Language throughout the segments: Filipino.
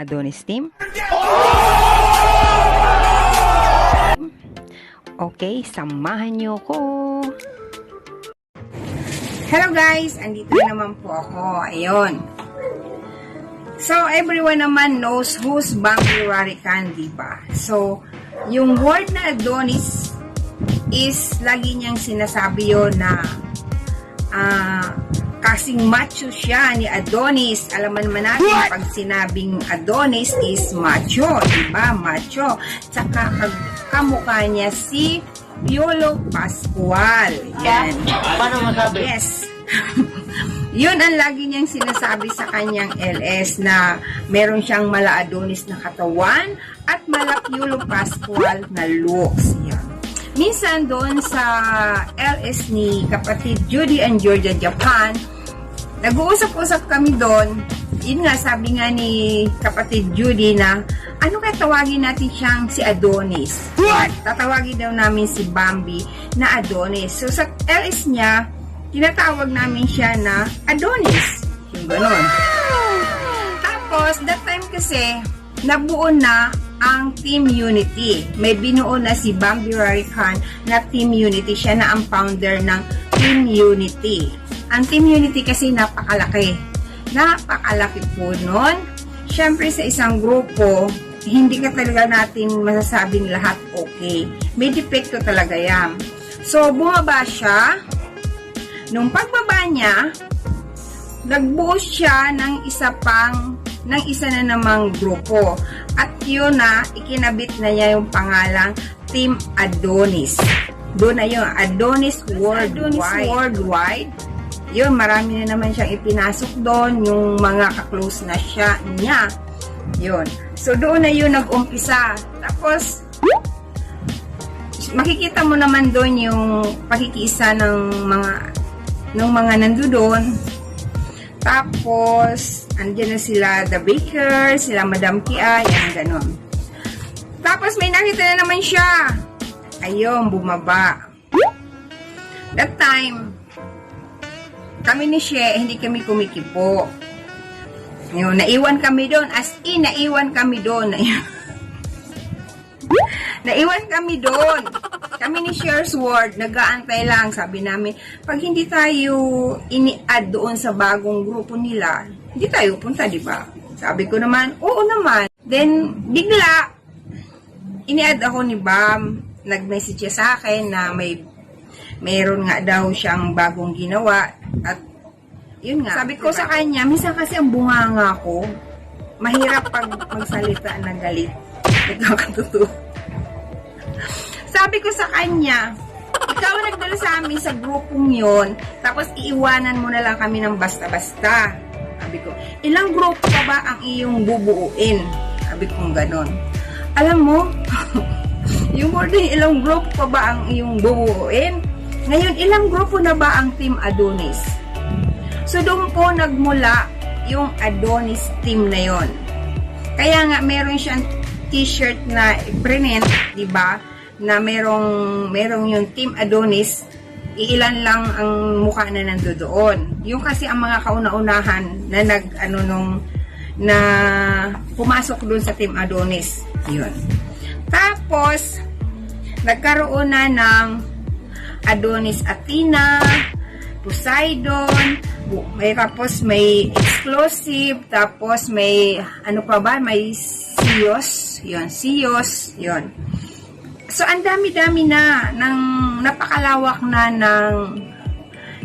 Adonis team. Okay, samahan niyo ko. Hello guys, andito naman po ako. Ayun. So, everyone naman knows who's Bambi Rarican, diba? So, yung word na Adonis is lagi niyang sinasabi yun na kasing macho siya ni Adonis. Alam naman natin, pag sinabing Adonis is macho, diba? Macho. Tsaka kamukha niya si Piolo Pascual. Yan. Paano masabi? Yes. Yun ang lagi niyang sinasabi sa kanyang LS na meron siyang mala Adonis na katawan at mala Piolo Pascual na looks. Yan. Minsan doon sa LS ni kapatid Judy and Georgia Japan, nag-uusap-usap kami doon. Yun nga, sabi nga ni kapatid Judy na, ano kaya tawagin natin siyang si Adonis? Tatawagin daw namin si Bambi na Adonis. So sa LS niya, tinatawag namin siya na Adonis. Yung gano'n. Tapos, that time kasi, nabuo na ang Team Unity. May binuo na si Bambi Rarican na Team Unity. Siya na ang founder ng Team Unity. Ang Team Unity kasi napakalaki. Napakalaki po nun. Siyempre sa isang grupo, hindi ka talaga natin masasabing lahat okay. May depekto talaga yan. So, bumaba siya. Nung pagbaba niya, nagbuo siya ng isa na namang grupo. At yun na, ikinabit na niya yung pangalang Team Adonis. Doon na yung Adonis Worldwide. Yun, marami na naman siyang ipinasok doon, yung mga kaklose na niya. Yun. So, doon na yun nag-umpisa. Tapos, makikita mo naman doon yung pakikiisa ng mga nandoon. Tapos, andyan na sila The Baker, sila Madam Kia, yan, ganon. Tapos, may nakita na naman siya. Ayun, bumaba. That time, kami ni She, hindi kami kumikipo. Yun, naiwan kami doon. As in, naiwan kami doon. Naiwan kami doon. Kami ni Sharesword, nag-aantay lang. Sabi namin, pag hindi tayo ini-add doon sa bagong grupo nila, hindi tayo punta, di ba? Sabi ko naman, oo naman. Then, bigla, ini-add ako ni Bam. Nag-message siya sa akin na mayroon nga daw siyang bagong ginawa. At, yun nga. Sabi ko sa kanya, minsan kasi ang bunganga ko, mahirap pag magsalita ng galit. Ito katuto. Sabi ko sa kanya, ikaw ang nagdala sa amin sa grupong yon, tapos iiwanan mo na lang kami ng basta-basta. Sabi ko, ilang grupo pa ba ang iyong bubuuin? Sabi ko ganon. Alam mo, yung more than ilang grupo pa ba ang iyong bubuuin? Ngayon, ilang grupo na ba ang Team Adonis? So, doon po nagmula yung Adonis team na yon. Kaya nga, meron siyang t-shirt na print, di ba? Na merong yung Team Adonis, iilan lang ang mukha na nandoon. Yung kasi ang mga kauna-unahan na na pumasok doon sa Team Adonis. Yun. Tapos, nagkaroon na ng Adonis Athena, Poseidon, tapos may Explosive, tapos may, ano pa ba, may Sios, yun. So, ang dami-dami na, napakalawak na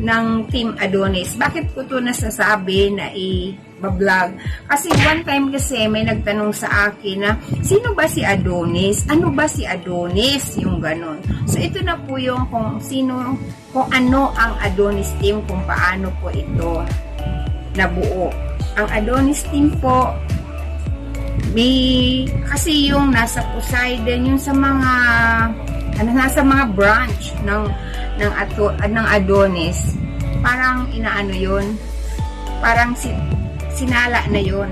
ng Team Adonis. Bakit ko ito nasasabi na i-vlog? Kasi one time kasi may nagtanong sa akin na, sino ba si Adonis? Ano ba si Adonis? Yung ganon. So, ito na po yung kung ano ang Adonis team, kung paano po ito nabuo. Ang Adonis team po, kasi yung nasa Poseidon, yung sa mga nasa mga branch ng Adonis, parang inaano yun, parang sinala na yun,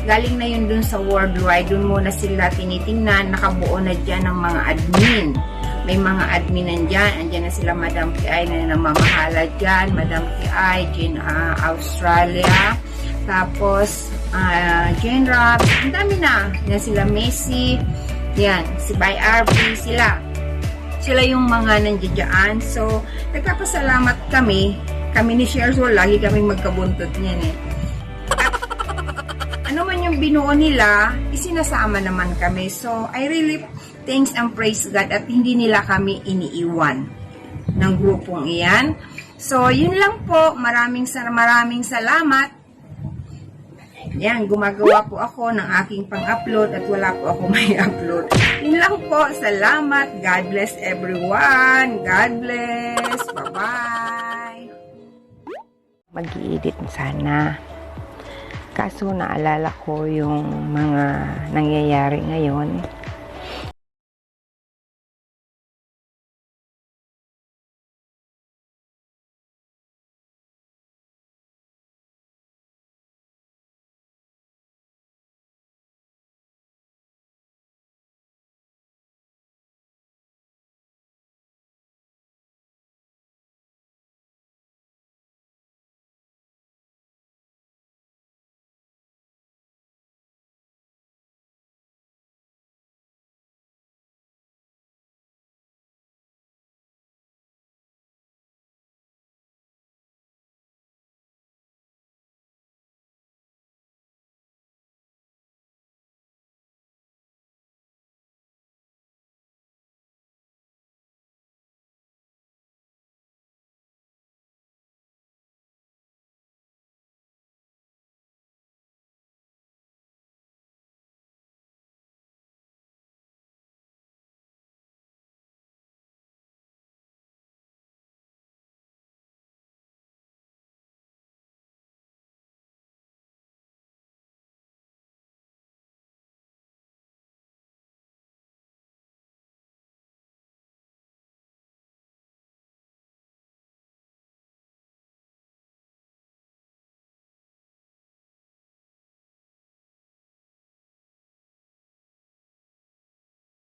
galing na yun dun sa worldwide. Dun muna sila tinitingnan, nakabuo na dyan ng mga admin. may mga admin nandyan. Andyan na sila Madam P.I. na namamahala dyan. Madam P.I. Australia. Tapos, Jane Rob. Ang dami na. Yan sila Messi. Yan. Si By RP. Sila yung mga nandiyan. So, nagpapasalamat kami. Kami ni Sherswell, lagi kami magkabuntot niyan eh. Ano man yung binuo nila, isinasama naman kami. So, I really thanks and praise God at hindi nila kami iniiwan ng grupong iyan. So, yun lang po. Maraming salamat. Yan, gumagawa po ako ng aking pang-upload at wala po ako may upload. Yun lang po. Salamat. God bless everyone. God bless. Bye-bye. Mag-i-edit sana. Kaso naalala ko yung mga nangyayari ngayon.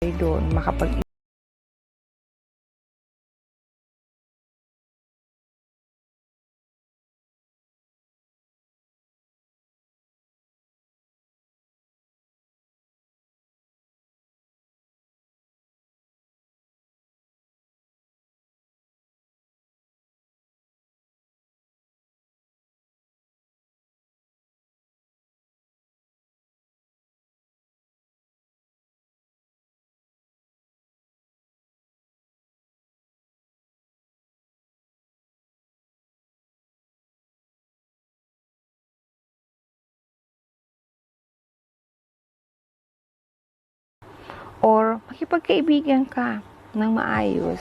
Doon makapag or makipagkaibigan ka ng maayos.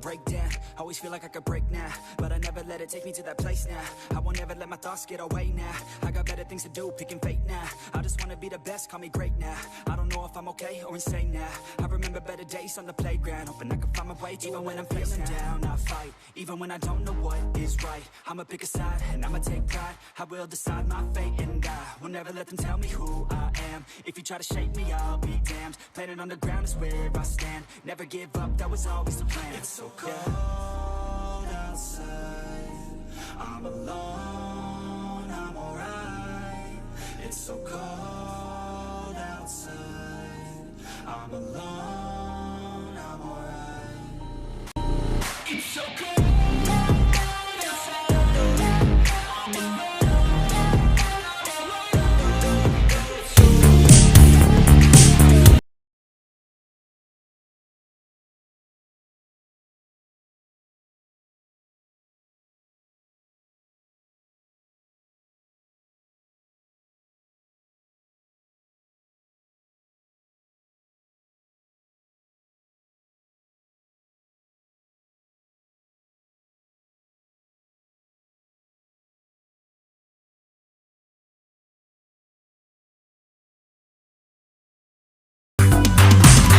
break down. Always feel like I could break now, but I never let it take me to that place now. I won't ever let my thoughts get away now. I got better things to do, picking fate now. I just wanna be the best, call me great now. I don't know if I'm okay or insane now. I remember better days on the playground, hoping I can find my way to even when I'm feeling down. I fight, even when I don't know what is right. I'ma pick a side, and I'ma take pride. I will decide my fate, and I will never let them tell me who I am. If you try to shake me, I'll be damned. Planet on the ground is where I stand. Never give up, that was always the plan. It's so cold outside, I'm alone, I'm alright. It's so cold outside, I'm alone.